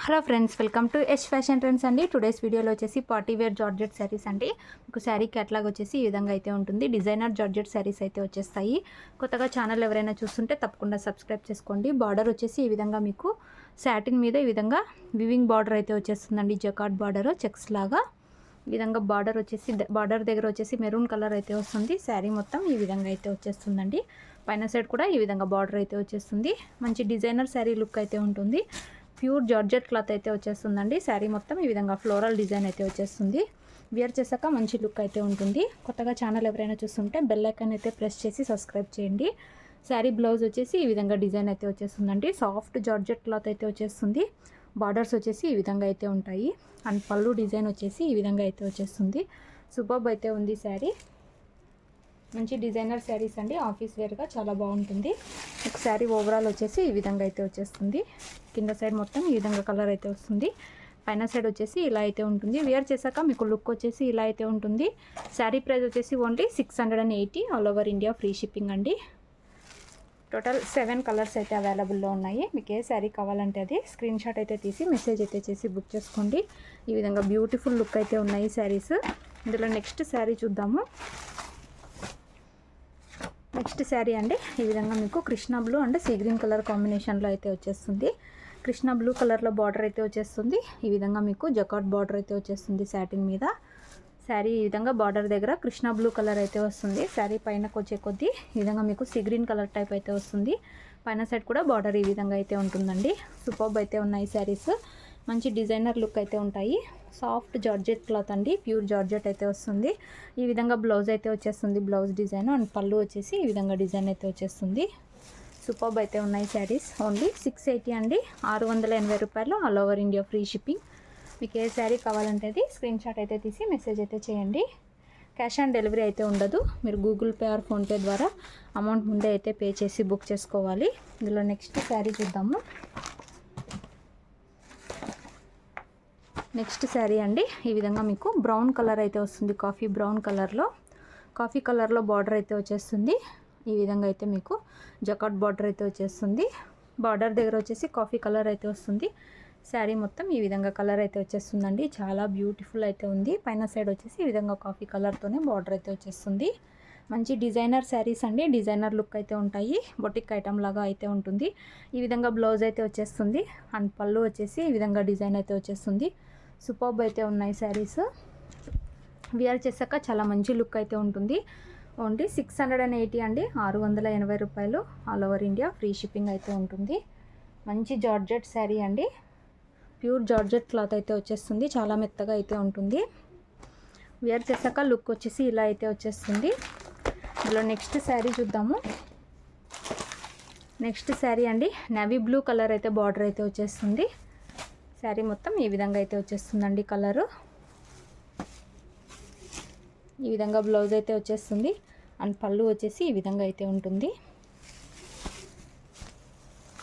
Hello friends, welcome to Yash fashion trends అండి. Today's వీడియోలో వచ్చేసి పార్టీ వేర్ జార్జెట్ శారీస్ అండి. మీకు శారీ క్యాట్లాగ్ వచ్చేసి ఈ విధంగా అయితే ఉంటుంది. డిజైనర్ జార్జెట్ శారీస్ అయితే వచ్చేస్తాయి. కొత్తగా ఛానల్ ఎవరైనా చూస్తుంటే తప్పకుండా సబ్స్క్రైబ్ చేసుకోండి. బార్డర్ వచ్చేసి ఈ విధంగా మీకు సాటిన్ మీద ఈ విధంగా వివింగ్ బార్డర్ అయితే వచ్చేస్తుందండి. జకార్డ్ బార్డర్ చెక్స్ లాగా ఈ విధంగా బార్డర్ వచ్చేసి బార్డర్ దగ్గర వచ్చేసి మెరూన్ కలర్ అయితే వస్తుంది. శారీ మొత్తం ఈ విధంగా అయితే వచ్చేస్తుందండి. పైన సైడ్ కూడా ఈ విధంగా బార్డర్ అయితే వచ్చేస్తుంది. మంచి డిజైనర్ శారీ లుక్ అయితే ఉంటుంది. ప్యూర్ జార్జెట్ క్లాత్ అయితే వచ్చేస్తుందండి. శారీ మొత్తం ఈ విధంగా ఫ్లోరల్ డిజైన్ అయితే వచ్చేస్తుంది. వేర్ చేశాక మంచి లుక్ అయితే ఉంటుంది. కొత్తగా ఛానల్ ఎవరైనా చూస్తుంటే బెల్ ఐకాన్ అయితే ప్రెస్ చేసి సబ్స్క్రైబ్ చేయండి. శారీ బ్లౌజ్ వచ్చేసి ఈ విధంగా డిజైన్ అయితే వచ్చేస్తుందండి. సాఫ్ట్ జార్జెట్ క్లాత్ అయితే వచ్చేస్తుంది. బార్డర్స్ వచ్చేసి ఈ విధంగా అయితే ఉంటాయి. అండ్ పళ్ళు డిజైన్ వచ్చేసి ఈ విధంగా అయితే వచ్చేస్తుంది. సూపర్బ్ అయితే ఉంది శారీ. మంచి డిజైనర్ శారీస్ అండి. ఆఫీస్ వేర్గా చాలా బాగుంటుంది. ఒక శారీ ఓవరాల్ వచ్చేసి ఈ విధంగా అయితే వచ్చేస్తుంది. కింద సైడ్ మొత్తం ఈ విధంగా కలర్ అయితే వస్తుంది. పైన సైడ్ వచ్చేసి ఇలా అయితే ఉంటుంది. వేర్ చేశాక మీకు లుక్ వచ్చేసి ఇలా అయితే ఉంటుంది. శారీ ప్రైస్ వచ్చేసి only 680. All over India free shipping అండి. టోటల్ 7 కలర్స్ అయితే అవైలబుల్లో ఉన్నాయి. మీకు ఏ శారీ కావాలంటే అది స్క్రీన్ షాట్ అయితే తీసి మెసేజ్ అయితే చేసి బుక్ చేసుకోండి. ఈ విధంగా బ్యూటిఫుల్ లుక్ అయితే ఉన్నాయి శారీస్. ఇందులో నెక్స్ట్ శారీ చూద్దాము. నెక్స్ట్ శారీ అండి. ఈ విధంగా మీకు Krishna blue and sea green colour కాంబినేషన్లో అయితే వచ్చేస్తుంది. కృష్ణ బ్లూ కలర్లో బార్డర్ అయితే వచ్చేస్తుంది. ఈ విధంగా మీకు జకార్డ్ బార్డర్ అయితే వచ్చేస్తుంది సాటిన్ మీద. శారీ ఈ విధంగా బార్డర్ దగ్గర కృష్ణ బ్లూ కలర్ అయితే వస్తుంది. శారీ పైనకు వచ్చే కొద్దీ ఈ విధంగా మీకు సీ గ్రీన్ కలర్ టైప్ అయితే వస్తుంది. పైన సైడ్ కూడా బార్డర్ ఈ విధంగా అయితే ఉంటుందండి. సూపర్బ్ అయితే ఉన్నాయి శారీస్. మంచి డిజైనర్ లుక్ అయితే ఉంటాయి. సాఫ్ట్ జార్జెట్ క్లాత్ అండి. ప్యూర్ జార్జెట్ అయితే వస్తుంది. ఈ విధంగా బ్లౌజ్ అయితే వచ్చేస్తుంది. బ్లౌజ్ డిజైన్ అండ్ పళ్ళు వచ్చేసి ఈ విధంగా డిజైన్ అయితే వచ్చేస్తుంది. సూపర్బ్ అయితే ఉన్నాయి శారీస్. ఓన్లీ 680 అండి. 680 రూపాయలు. All over India free shipping. మీకు ఏ శారీ కావాలంటే అది స్క్రీన్ షాట్ అయితే తీసి మెసేజ్ అయితే చేయండి. క్యాష్ ఆన్ డెలివరీ అయితే ఉండదు. మీరు గూగుల్ పే ఆర్ ఫోన్పే ద్వారా అమౌంట్ ముందే అయితే పే చేసి బుక్ చేసుకోవాలి. ఇందులో నెక్స్ట్ శారీ చూద్దాము. నెక్స్ట్ శారీ అండి. ఈ విధంగా మీకు బ్రౌన్ కలర్ అయితే వస్తుంది. కాఫీ బ్రౌన్ కలర్లో బార్డర్ అయితే వచ్చేస్తుంది. ఈ విధంగా అయితే మీకు జకార్డ్ బార్డర్ అయితే వచ్చేస్తుంది. బార్డర్ దగ్గర వచ్చేసి కాఫీ కలర్ అయితే వస్తుంది. శారీ మొత్తం ఈ విధంగా కలర్ అయితే వచ్చేస్తుందండి. చాలా బ్యూటిఫుల్ అయితే ఉంది. పైన సైడ్ వచ్చేసి ఈ విధంగా కాఫీ కలర్తోనే బార్డర్ అయితే వచ్చేస్తుంది. మంచి డిజైనర్ శారీస్ అండి. డిజైనర్ లుక్ అయితే ఉంటాయి. బొటిక్ ఐటమ్ లాగా అయితే ఉంటుంది. ఈ విధంగా బ్లౌజ్ అయితే వచ్చేస్తుంది. అండ్ పళ్ళు వచ్చేసి ఈ విధంగా డిజైన్ అయితే వచ్చేస్తుంది. సూపర్బ్ అయితే ఉన్నాయి శారీస్. వేర్ చేశాక చాలా మంచి లుక్ అయితే ఉంటుంది. ఓన్లీ 680 అండి. 680 రూపాయలు. All over India free shipping అయితే ఉంటుంది. మంచి జార్జెట్ శారీ అండి. ప్యూర్ జార్జెట్ క్లాత్ అయితే వచ్చేస్తుంది. చాలా మెత్తగా అయితే ఉంటుంది. వేర్ చేశాక లుక్ వచ్చేసి ఇలా అయితే వచ్చేస్తుంది. ఇందులో నెక్స్ట్ శారీ చూద్దాము. నెక్స్ట్ శారీ అండి. నేవీ బ్లూ కలర్ అయితే బార్డర్ అయితే వచ్చేస్తుంది. శారీ మొత్తం ఈ విధంగా అయితే వచ్చేస్తుందండి. కలరు ఈ విధంగా బ్లౌజ్ అయితే వచ్చేస్తుంది. అండ్ పళ్ళు వచ్చేసి ఈ విధంగా అయితే ఉంటుంది.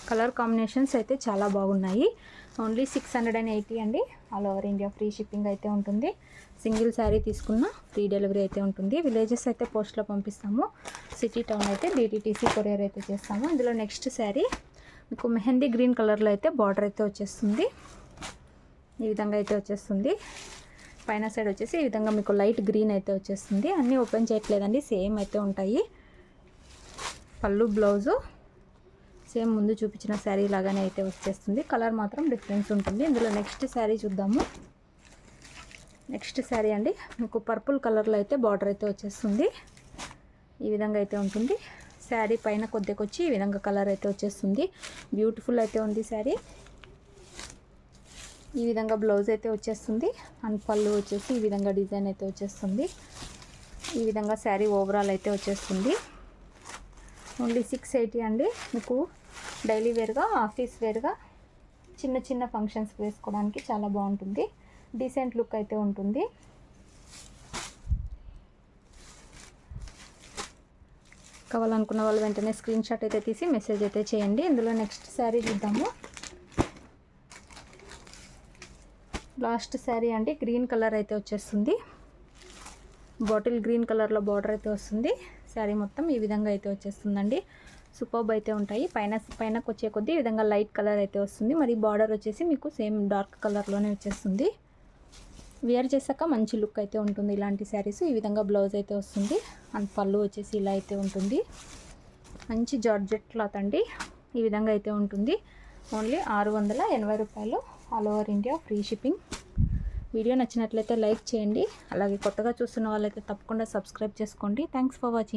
కలర్ కాంబినేషన్స్ అయితే చాలా బాగున్నాయి. ఓన్లీ 680 అండి. All over India free shipping అయితే ఉంటుంది. సింగిల్ శారీ తీసుకున్న ఫ్రీ డెలివరీ అయితే ఉంటుంది. విలేజెస్ అయితే పోస్ట్లో పంపిస్తాము. సిటీ టౌన్ అయితే DTTC కొరియర్ అయితే చేస్తాము. ఇందులో నెక్స్ట్ శారీ మీకు మెహందీ గ్రీన్ కలర్లో అయితే బార్డర్ అయితే వచ్చేస్తుంది. ఈ విధంగా అయితే వచ్చేస్తుంది. పైన సైడ్ వచ్చేసి ఈ విధంగా మీకు లైట్ గ్రీన్ అయితే వచ్చేస్తుంది. అన్నీ ఓపెన్ చేయట్లేదండి, సేమ్ అయితే ఉంటాయి. పళ్ళు బ్లౌజు సేమ్ ముందు చూపించిన శారీ లాగానే అయితే వచ్చేస్తుంది. కలర్ మాత్రం డిఫరెన్స్ ఉంటుంది. ఇందులో నెక్స్ట్ శారీ చూద్దాము. నెక్స్ట్ శారీ అండి. మీకు పర్పుల్ కలర్లో అయితే బార్డర్ అయితే వచ్చేస్తుంది. ఈ విధంగా అయితే ఉంటుంది. శారీ పైన కొద్దికొచ్చి ఈ విధంగా కలర్ అయితే వచ్చేస్తుంది. బ్యూటిఫుల్ అయితే ఉంది శారీ. ఈ విధంగా బ్లౌజ్ అయితే వచ్చేస్తుంది. అండ్ పళ్ళు వచ్చేసి ఈ విధంగా డిజైన్ అయితే వచ్చేస్తుంది. ఈ విధంగా శారీ ఓవరాల్ అయితే వచ్చేస్తుంది. ఓన్లీ 680 అండి. మీకు డైలీ వేర్గా, ఆఫీస్ వేర్గా, చిన్న చిన్న ఫంక్షన్స్కి వేసుకోవడానికి చాలా బాగుంటుంది. డీసెంట్ లుక్ అయితే ఉంటుంది. కావాలనుకున్న వాళ్ళు వెంటనే స్క్రీన్ షాట్ అయితే తీసి మెసేజ్ అయితే చేయండి. ఇందులో నెక్స్ట్ శారీ చూద్దాము. లాస్ట్ శారీ అండి. గ్రీన్ కలర్ అయితే వచ్చేస్తుంది. బాటిల్ గ్రీన్ కలర్లో బార్డర్ అయితే వస్తుంది. శారీ మొత్తం ఈ విధంగా అయితే వచ్చేస్తుందండి. సూపర్బ్ అయితే ఉంటాయి. పైనకు వచ్చే కొద్దీ ఈ విధంగా లైట్ కలర్ అయితే వస్తుంది. మరి బార్డర్ వచ్చేసి మీకు సేమ్ డార్క్ కలర్లోనే వచ్చేస్తుంది. వేర్ చేశాక మంచి లుక్ అయితే ఉంటుంది ఇలాంటి శారీస్. ఈ విధంగా బ్లౌజ్ అయితే వస్తుంది అండ్ పళ్ళు వచ్చేసి ఇలా అయితే ఉంటుంది. మంచి జార్జెట్ క్లాత్ అండి. ఈ విధంగా అయితే ఉంటుంది. ఓన్లీ 680 రూపాయలు. All over India free shipping. Video నచ్చినట్లయితే లైక్ చేయండి. అలాగే కొత్తగా చూస్తున్న వాళ్ళైతే తప్పకుండా సబ్స్క్రైబ్ చేసుకోండి. Thanks for watching.